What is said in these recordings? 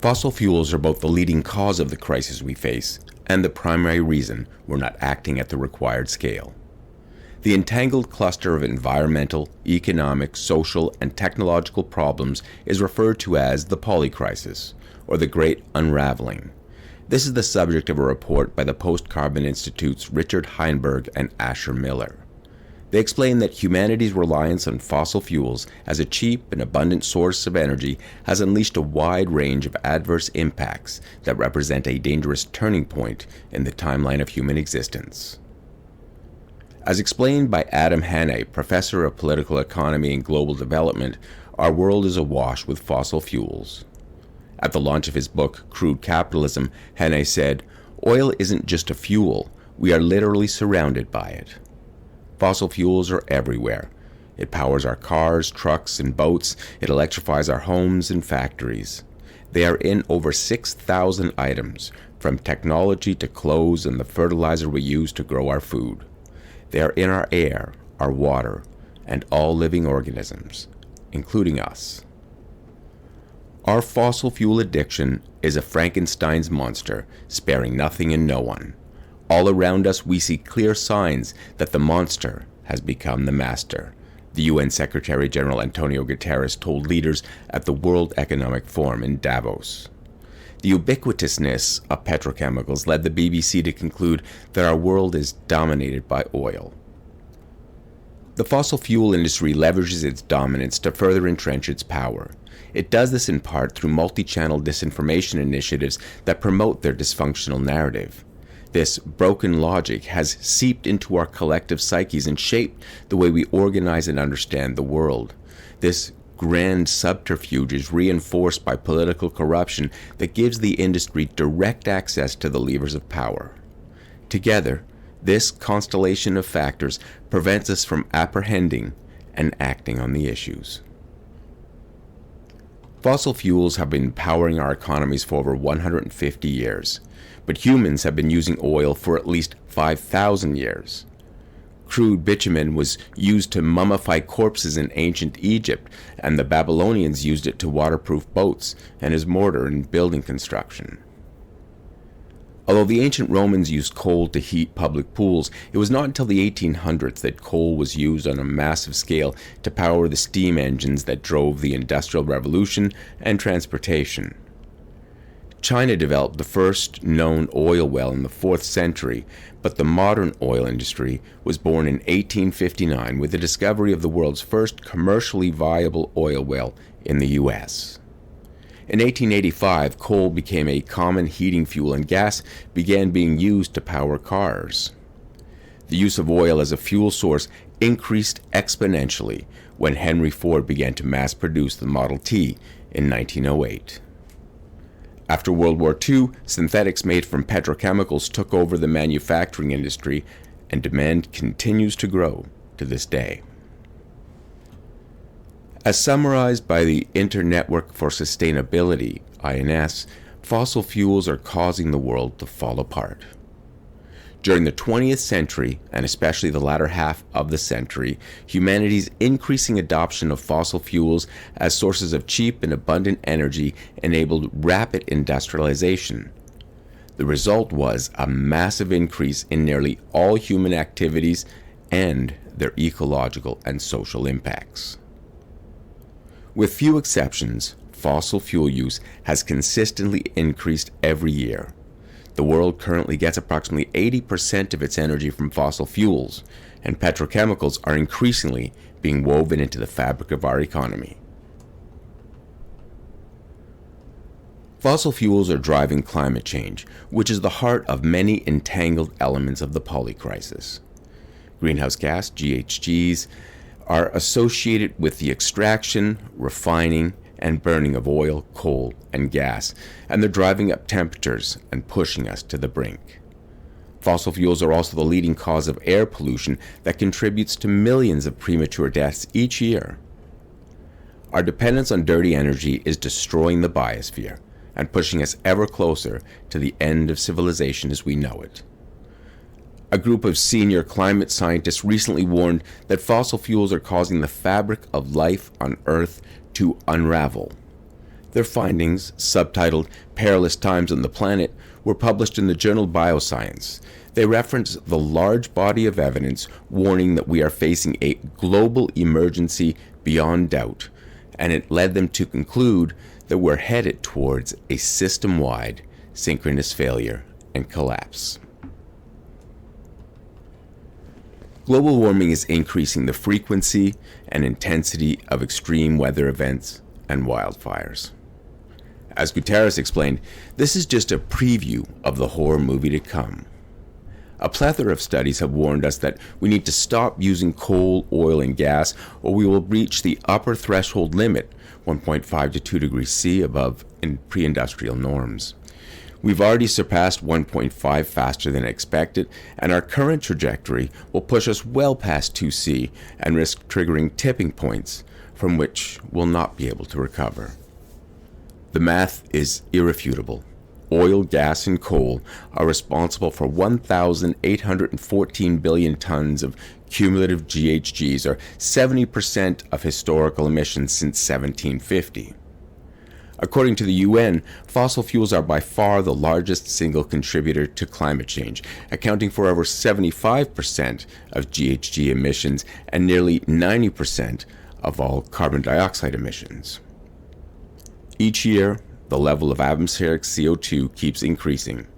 Fossil fuels are both the leading cause of the crisis we face and the primary reason we're not acting at the required scale. The entangled cluster of environmental, economic, social, and technological problems is referred to as the Polycrisis, or the Great Unravelling. This is the subject of a report by the Post-Carbon Institute's Richard Heinberg and Asher Miller. They explain that humanity's reliance on fossil fuels as a cheap and abundant source of energy has unleashed a wide range of adverse impacts that represent a dangerous turning point in the timeline of human existence. As explained by Adam Hanieh, professor of political economy and global development, our world is awash with fossil fuels. At the launch of his book, Crude Capitalism, Hanieh said, "Oil isn't just a fuel, we are literally surrounded by it." Fossil fuels are everywhere. It powers our cars, trucks, and boats. It electrifies our homes and factories. They are in over 6,000 items, from technology to clothes and the fertilizer we use to grow our food. They are in our air, our water, and all living organisms, including us. Our fossil fuel addiction is a Frankenstein's monster, sparing nothing and no one. All around us we see clear signs that the monster has become the master, the UN Secretary General Antonio Guterres told leaders at the World Economic Forum in Davos. The ubiquitousness of petrochemicals led the BBC to conclude that our world is dominated by oil. The fossil fuel industry leverages its dominance to further entrench its power. It does this in part through multi-channel disinformation initiatives that promote their dysfunctional narrative. This broken logic has seeped into our collective psyches and shaped the way we organize and understand the world. This grand subterfuge is reinforced by political corruption that gives the industry direct access to the levers of power. Together, this constellation of factors prevents us from apprehending and acting on the issues. Fossil fuels have been powering our economies for over 150 years. But humans have been using oil for at least 5,000 years. Crude bitumen was used to mummify corpses in ancient Egypt, and the Babylonians used it to waterproof boats and as mortar in building construction. Although the ancient Romans used coal to heat public pools, it was not until the 1800s that coal was used on a massive scale to power the steam engines that drove the Industrial Revolution and transportation. China developed the first known oil well in the 4th century, but the modern oil industry was born in 1859 with the discovery of the world's first commercially viable oil well in the U.S. In 1885, coal became a common heating fuel and gas began being used to power cars. The use of oil as a fuel source increased exponentially when Henry Ford began to mass produce the Model T in 1908. After World War II, synthetics made from petrochemicals took over the manufacturing industry, and demand continues to grow to this day. As summarized by the Internetwork for Sustainability, INS, fossil fuels are causing the world to fall apart. During the 20th century, and especially the latter half of the century, humanity's increasing adoption of fossil fuels as sources of cheap and abundant energy enabled rapid industrialization. The result was a massive increase in nearly all human activities and their ecological and social impacts. With few exceptions, fossil fuel use has consistently increased every year. The world currently gets approximately 80% of its energy from fossil fuels, and petrochemicals are increasingly being woven into the fabric of our economy. Fossil fuels are driving climate change, which is the heart of many entangled elements of the Polycrisis. Greenhouse gas, GHGs, are associated with the extraction, refining, and burning of oil, coal, and gas, and they're driving up temperatures and pushing us to the brink. Fossil fuels are also the leading cause of air pollution that contributes to millions of premature deaths each year. Our dependence on dirty energy is destroying the biosphere and pushing us ever closer to the end of civilization as we know it. A group of senior climate scientists recently warned that fossil fuels are causing the fabric of life on Earth to unravel. Their findings, subtitled Perilous Times on the Planet, were published in the journal Bioscience. They reference the large body of evidence warning that we are facing a global emergency beyond doubt, and it led them to conclude that we're headed towards a system-wide synchronous failure and collapse. Global warming is increasing the frequency and intensity of extreme weather events and wildfires. As Guterres explained, this is just a preview of the horror movie to come. A plethora of studies have warned us that we need to stop using coal, oil, and gas, or we will reach the upper threshold limit, 1.5 to 2 degrees C above in pre-industrial norms. We've already surpassed 1.5 faster than expected, and our current trajectory will push us well past 2C and risk triggering tipping points from which we'll not be able to recover. The math is irrefutable. Oil, gas, and coal are responsible for 1,814 billion tons of cumulative GHGs, or 70% of historical emissions since 1750. According to the UN, fossil fuels are by far the largest single contributor to climate change, accounting for over 75% of GHG emissions and nearly 90% of all carbon dioxide emissions. Each year, the level of atmospheric CO2 keeps increasing.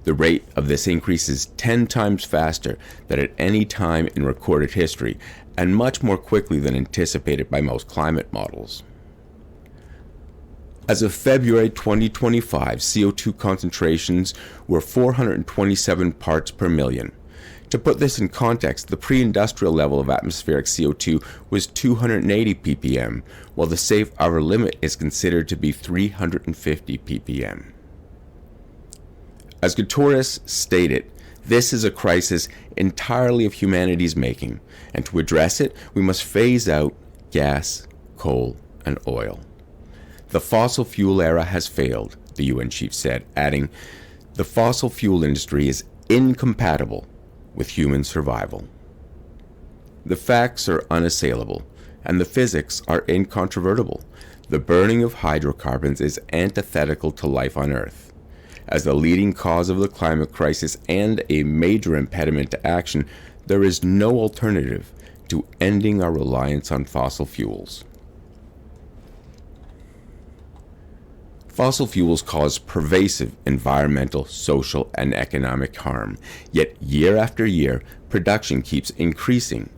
The rate of this increase is 10 times faster than at any time in recorded history, and much more quickly than anticipated by most climate models. As of February 2025, CO2 concentrations were 427 parts per million. To put this in context, the pre-industrial level of atmospheric CO2 was 280 ppm, while the safe outer limit is considered to be 350 ppm. As Guterres stated, this is a crisis entirely of humanity's making, and to address it, we must phase out gas, coal, and oil. The fossil fuel era has failed, the UN chief said, adding, "The fossil fuel industry is incompatible with human survival." The facts are unassailable, and the physics are incontrovertible. The burning of hydrocarbons is antithetical to life on Earth. As the leading cause of the climate crisis and a major impediment to action, there is no alternative to ending our reliance on fossil fuels. Fossil fuels cause pervasive environmental, social, and economic harm, yet year after year, production keeps increasing.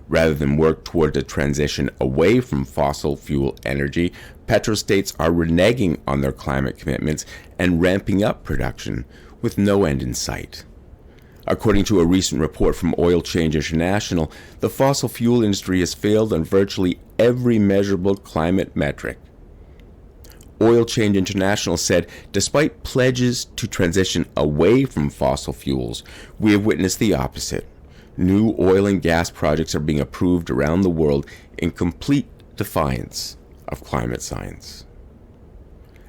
Rather than work toward a transition away from fossil fuel energy, petrostates are reneging on their climate commitments and ramping up production with no end in sight. According to a recent report from Oil Change International, the fossil fuel industry has failed on virtually every measurable climate metric. Oil Change International said, despite pledges to transition away from fossil fuels, we have witnessed the opposite. New oil and gas projects are being approved around the world in complete defiance of climate science.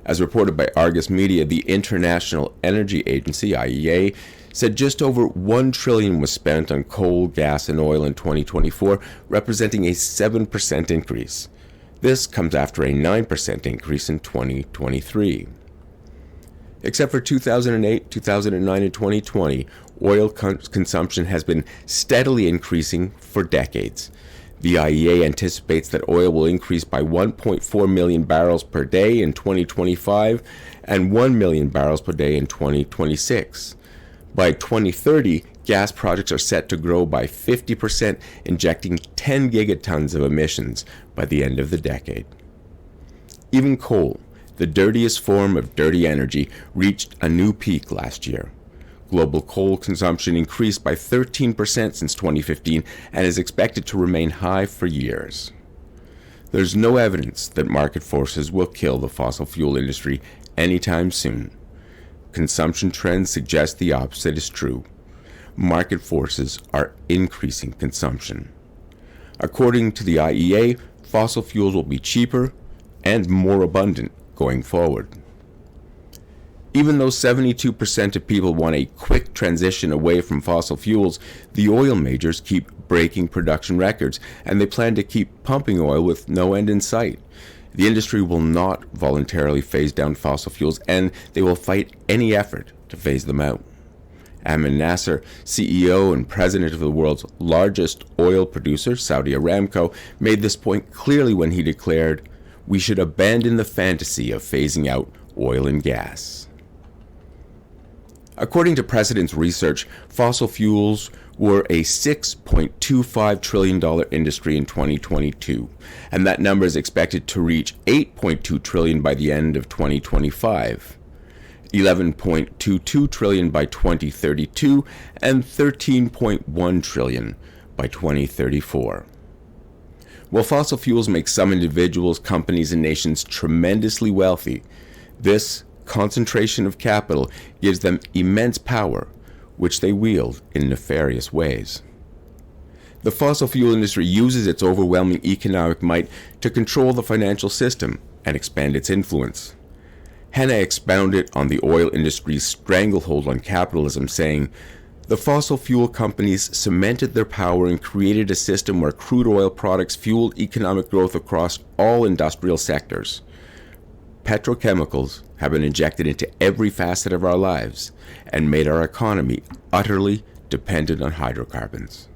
As reported by Argus Media, the International Energy Agency, IEA, said just over $1 trillion was spent on coal, gas, and oil in 2024, representing a 7% increase. This comes after a 9% increase in 2023. Except for 2008, 2009, and 2020, oil consumption has been steadily increasing for decades. The IEA anticipates that oil will increase by 1.4 million barrels per day in 2025 and 1 million barrels per day in 2026. By 2030, gas projects are set to grow by 50%, injecting 10 gigatons of emissions by the end of the decade. Even coal, the dirtiest form of dirty energy, reached a new peak last year. Global coal consumption increased by 13% since 2015 and is expected to remain high for years. There's no evidence that market forces will kill the fossil fuel industry anytime soon. Consumption trends suggest the opposite is true. Market forces are increasing consumption. According to the IEA, fossil fuels will be cheaper and more abundant going forward. Even though 72% of people want a quick transition away from fossil fuels, the oil majors keep breaking production records, and they plan to keep pumping oil with no end in sight. The industry will not voluntarily phase down fossil fuels, and they will fight any effort to phase them out. Adam Hanieh, CEO and president of the world's largest oil producer, Saudi Aramco, made this point clearly when he declared, "We should abandon the fantasy of phasing out oil and gas." According to Precedent's research, fossil fuels were a $6.25 trillion industry in 2022, and that number is expected to reach $8.2 trillion by the end of 2025, $11.22 trillion by 2032, and $13.1 trillion by 2034. While fossil fuels make some individuals, companies, and nations tremendously wealthy, this concentration of capital gives them immense power, which they wield in nefarious ways. The fossil fuel industry uses its overwhelming economic might to control the financial system and expand its influence. Hanieh expounded on the oil industry's stranglehold on capitalism, saying, "The fossil fuel companies cemented their power and created a system where crude oil products fueled economic growth across all industrial sectors. Petrochemicals have been injected into every facet of our lives and made our economy utterly dependent on hydrocarbons."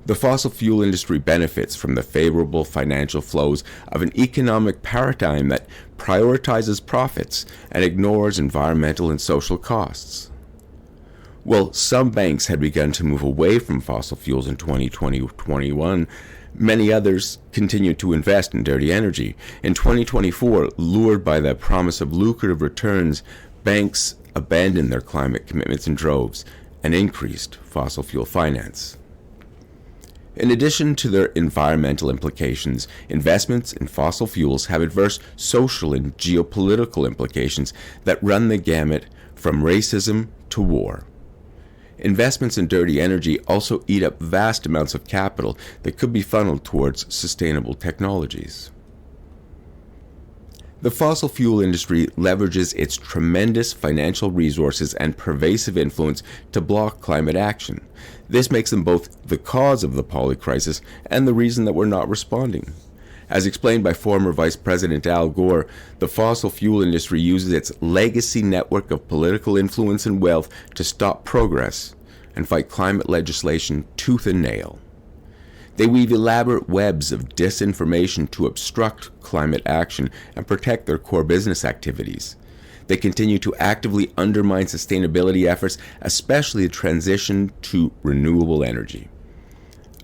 The fossil fuel industry benefits from the favorable financial flows of an economic paradigm that prioritizes profits and ignores environmental and social costs. Well, some banks had begun to move away from fossil fuels in 2020-21. Many others continued to invest in dirty energy. In 2024, lured by the promise of lucrative returns, banks abandoned their climate commitments in droves and increased fossil fuel finance. In addition to their environmental implications, investments in fossil fuels have adverse social and geopolitical implications that run the gamut from racism to war. Investments in dirty energy also eat up vast amounts of capital that could be funneled towards sustainable technologies. The fossil fuel industry leverages its tremendous financial resources and pervasive influence to block climate action. This makes them both the cause of the Polycrisis and the reason that we're not responding. As explained by former Vice President Al Gore, the fossil fuel industry uses its legacy network of political influence and wealth to stop progress and fight climate legislation tooth and nail. They weave elaborate webs of disinformation to obstruct climate action and protect their core business activities. They continue to actively undermine sustainability efforts, especially the transition to renewable energy.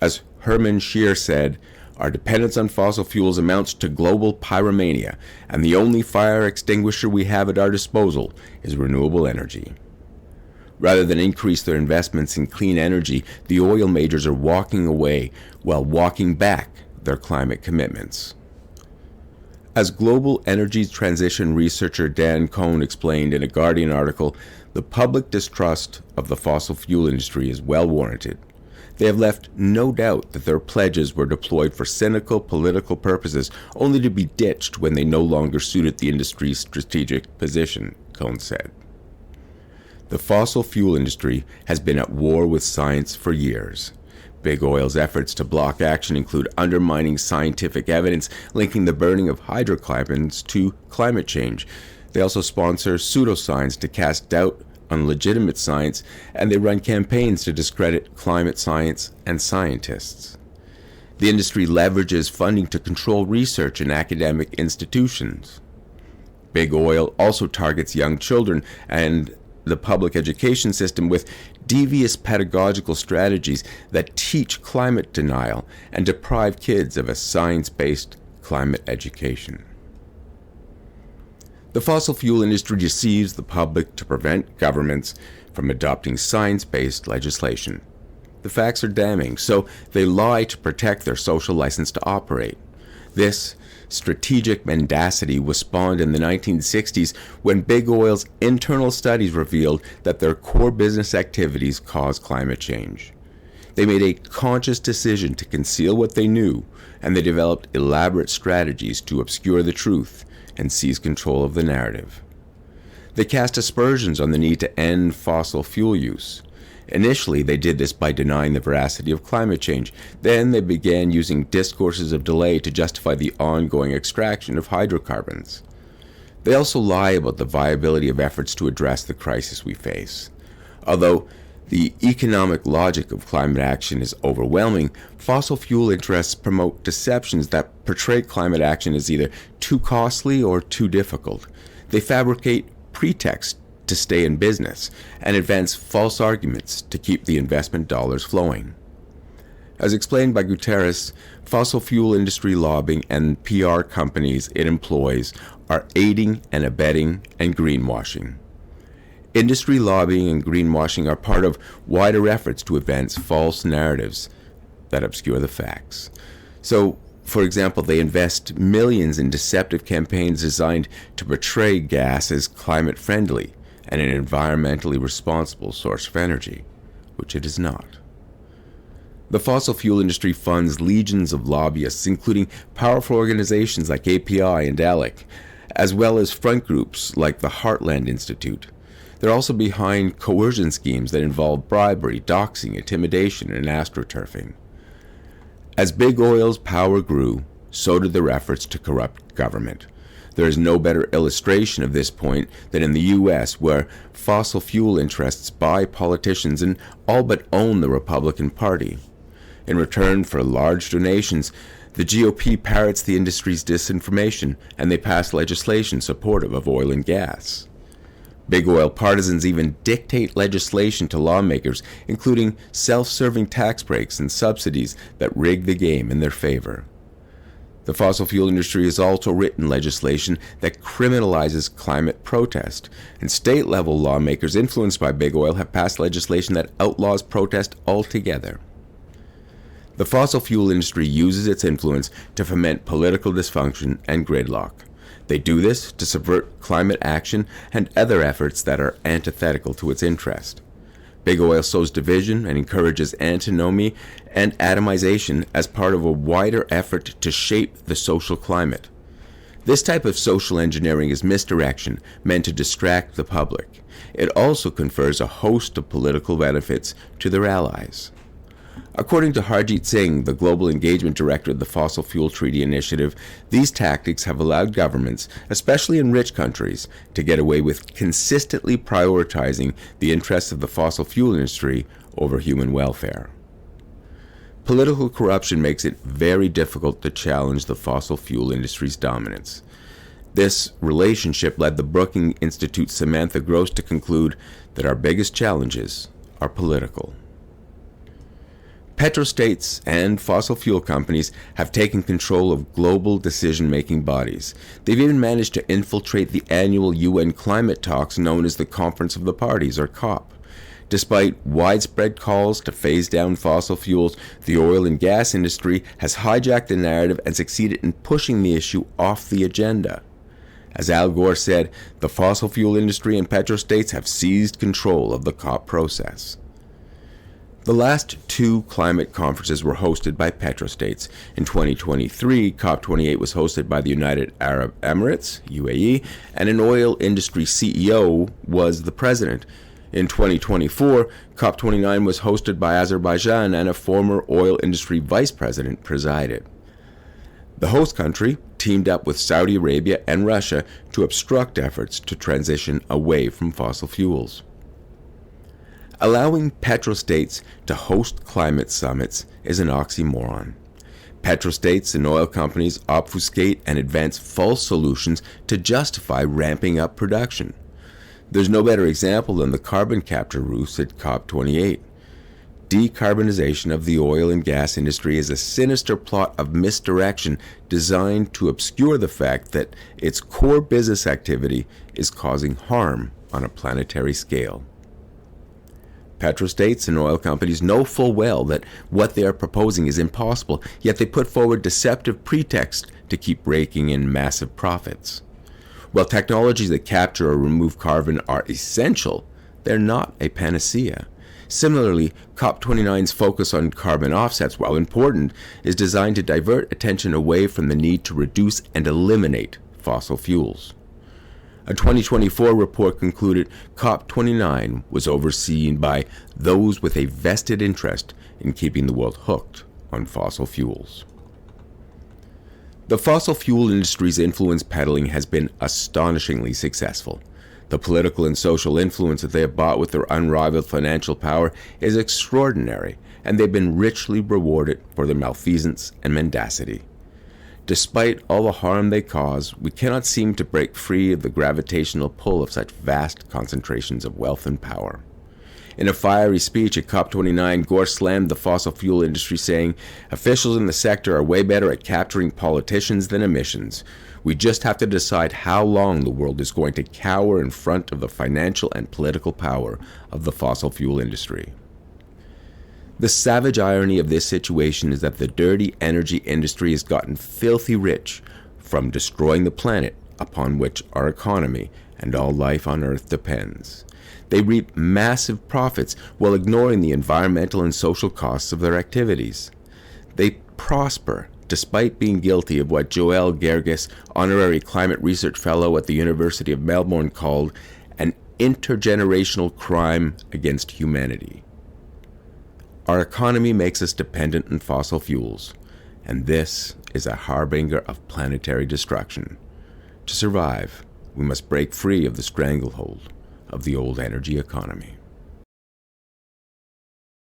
As Herman Scheer said, "Our dependence on fossil fuels amounts to global pyromania, and the only fire extinguisher we have at our disposal is renewable energy." Rather than increase their investments in clean energy, the oil majors are walking away while walking back their climate commitments. As global energy transition researcher Dan Cohn explained in a Guardian article, the public distrust of the fossil fuel industry is well warranted. They have left no doubt that their pledges were deployed for cynical political purposes, only to be ditched when they no longer suited the industry's strategic position, Cohn said. The fossil fuel industry has been at war with science for years. Big Oil's efforts to block action include undermining scientific evidence linking the burning of hydrocarbons to climate change. They also sponsor pseudoscience to cast doubt on legitimate science, and they run campaigns to discredit climate science and scientists. The industry leverages funding to control research in academic institutions. Big Oil also targets young children and the public education system with devious pedagogical strategies that teach climate denial and deprive kids of a science-based climate education. The fossil fuel industry deceives the public to prevent governments from adopting science-based legislation. The facts are damning, so they lie to protect their social license to operate. This strategic mendacity was spawned in the 1960s when Big Oil's internal studies revealed that their core business activities cause climate change. They made a conscious decision to conceal what they knew, and they developed elaborate strategies to obscure the truth and seize control of the narrative. They cast aspersions on the need to end fossil fuel use, Initially, they did this by denying the veracity of climate change. Then they began using discourses of delay to justify the ongoing extraction of hydrocarbons. They also lie about the viability of efforts to address the crisis we face. Although the economic logic of climate action is overwhelming, fossil fuel interests promote deceptions that portray climate action as either too costly or too difficult. They fabricate pretexts to stay in business and advance false arguments to keep the investment dollars flowing. As explained by Guterres, fossil fuel industry lobbying and PR companies it employs are aiding and abetting and greenwashing. Industry lobbying and greenwashing are part of wider efforts to advance false narratives that obscure the facts. So, for example, they invest millions in deceptive campaigns designed to portray gas as climate-friendly and an environmentally responsible source of energy, which it is not. The fossil fuel industry funds legions of lobbyists, including powerful organizations like API and ALEC, as well as front groups like the Heartland Institute. They're also behind coercion schemes that involve bribery, doxing, intimidation, and astroturfing. As big oil's power grew, so did their efforts to corrupt government. There is no better illustration of this point than in the U.S., where fossil fuel interests buy politicians and all but own the Republican Party. In return for large donations, the GOP parrots the industry's disinformation, and they pass legislation supportive of oil and gas. Big oil partisans even dictate legislation to lawmakers, including self-serving tax breaks and subsidies that rig the game in their favor. The fossil fuel industry has also written legislation that criminalizes climate protest, and state-level lawmakers influenced by big oil have passed legislation that outlaws protest altogether. The fossil fuel industry uses its influence to foment political dysfunction and gridlock. They do this to subvert climate action and other efforts that are antithetical to its interest. Big oil sows division and encourages antinomy and atomization as part of a wider effort to shape the social climate. This type of social engineering is misdirection meant to distract the public. It also confers a host of political benefits to their allies. According to Harjit Singh, the Global Engagement Director of the Fossil Fuel Treaty Initiative, these tactics have allowed governments, especially in rich countries, to get away with consistently prioritizing the interests of the fossil fuel industry over human welfare. Political corruption makes it very difficult to challenge the fossil fuel industry's dominance. This relationship led the Brookings Institute's Samantha Gross to conclude that our biggest challenges are political. Petrostates and fossil fuel companies have taken control of global decision-making bodies. They've even managed to infiltrate the annual UN climate talks known as the Conference of the Parties, or COP. Despite widespread calls to phase down fossil fuels, the oil and gas industry has hijacked the narrative and succeeded in pushing the issue off the agenda. As Al Gore said, the fossil fuel industry and petrostates have seized control of the COP process. The last two climate conferences were hosted by petrostates. In 2023, COP28 was hosted by the United Arab Emirates, UAE, and an oil industry CEO was the president. In 2024, COP29 was hosted by Azerbaijan, and a former oil industry vice president presided. The host country teamed up with Saudi Arabia and Russia to obstruct efforts to transition away from fossil fuels. Allowing petrostates to host climate summits is an oxymoron. Petrostates and oil companies obfuscate and advance false solutions to justify ramping up production. There's no better example than the carbon capture ruse at COP28. Decarbonization of the oil and gas industry is a sinister plot of misdirection designed to obscure the fact that its core business activity is causing harm on a planetary scale. Petrostates and oil companies know full well that what they are proposing is impossible, yet they put forward deceptive pretexts to keep raking in massive profits. While technologies that capture or remove carbon are essential, they're not a panacea. Similarly, COP29's focus on carbon offsets, while important, is designed to divert attention away from the need to reduce and eliminate fossil fuels. A 2024 report concluded COP29 was overseen by those with a vested interest in keeping the world hooked on fossil fuels. The fossil fuel industry's influence peddling has been astonishingly successful. The political and social influence that they have bought with their unrivaled financial power is extraordinary, and they've been richly rewarded for their malfeasance and mendacity. Despite all the harm they cause, we cannot seem to break free of the gravitational pull of such vast concentrations of wealth and power. In a fiery speech at COP29, Gore slammed the fossil fuel industry, saying, "Officials in the sector are way better at capturing politicians than emissions. We just have to decide how long the world is going to cower in front of the financial and political power of the fossil fuel industry." The savage irony of this situation is that the dirty energy industry has gotten filthy rich from destroying the planet upon which our economy and all life on Earth depends. They reap massive profits while ignoring the environmental and social costs of their activities. They prosper despite being guilty of what Joel Gerges, honorary climate research fellow at the University of Melbourne, called an intergenerational crime against humanity. Our economy makes us dependent on fossil fuels, and this is a harbinger of planetary destruction. To survive, we must break free of the stranglehold of the old energy economy.